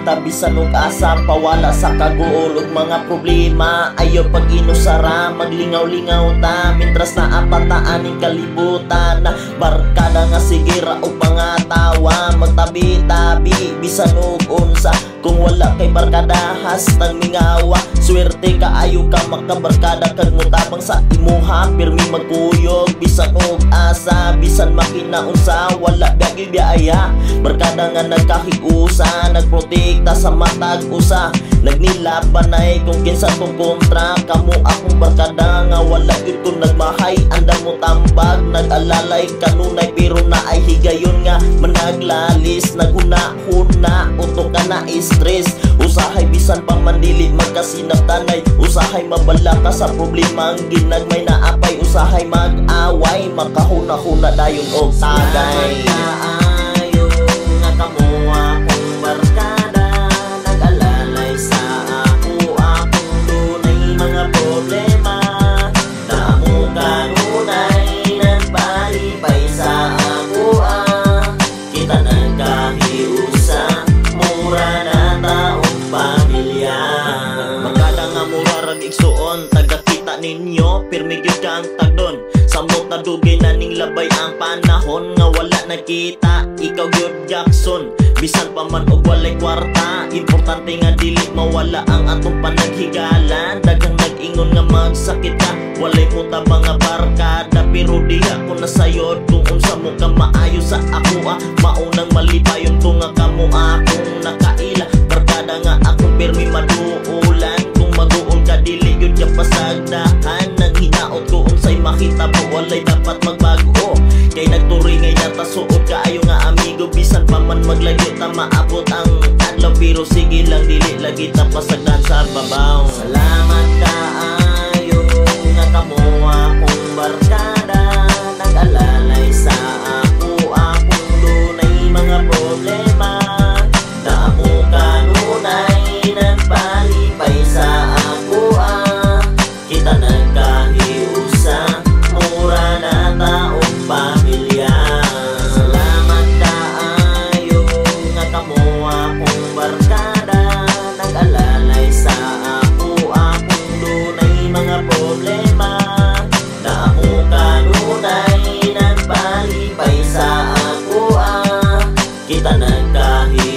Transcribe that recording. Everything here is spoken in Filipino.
ta bisan og asa pawala sa kaguol ug mga problema. Ayo pag inusara maglingaw-lingaw ta mintras naapataan ning kalibutan. Barkada nga sigira og pangatawa magtabi-tabi bisan og unsa. Kung wala kay barkada hastang mingawa. Swerte kaayo ka makabarkada kag mutabang sa imuha pirmi magkuyog bisan og asa bisan makinaunsa wala biyagi biyaya. Barkada nga nagkahiusa nagprotekta sa matag usa nagnilabanay kung kinsa tong kontra. Kamo akong barkada nga wala gyud ko nagmahay andam mo tambag nag-alalay kanunay pero naay higayon nga managlalis naghuna-huna utok ka na stress. Usahay bisan pang mandili magkasinabtanay usahay mabala ka sa problema ang ginagmay na apay usahay mag-away makahuna-huna dayon og tagay. Kaayo nga kamo akong barkada nag-alalay sa ako akong dunay mga problema. Damo kanunay nagpalipay sa ako kita nagkahiusa mura na taong pamilya. Magkada nga mura rag igsuon taga-kita ninyo pirmi gyud kang tagdon. Samot na dugay na ning labay ang panahon nga wala nakita ikaw gyud Jackson. Bisan pa man og walay kwarta importante nga dili mawala ang atong panaghigalan. Daghang nag-ingon nga magsakit ka walay mutabang nga barkada pero diha ko nasayod kung unsa mo ka maayo sa ako maunang malipayon ko nga kamo akong nakaila. Barkada nga akong pirmi maduulan kung maguol ka dili gyud ka pasagdahan nang hinaot ko unsay makita mo walay dapat magbago kay nagturi ngay natasuod kaayo nga amigo bisan pa man maglayo ta maabot ang adlaw pero sige lang dili lagi ta pasagdan sa babaw. Salamat kaayo nga kamo akong barkada nag-alalay sa ako akong dunay mga problema. Damo kanunay nagpalipay sa ako kita nagkahiusa mura na taong pamilya. Salamat kaayo nga kamo akong barkada nag-alalay sa ako akong dunay mga problema. Damo kanunay nagpalipay sa ako kita nagkahiusa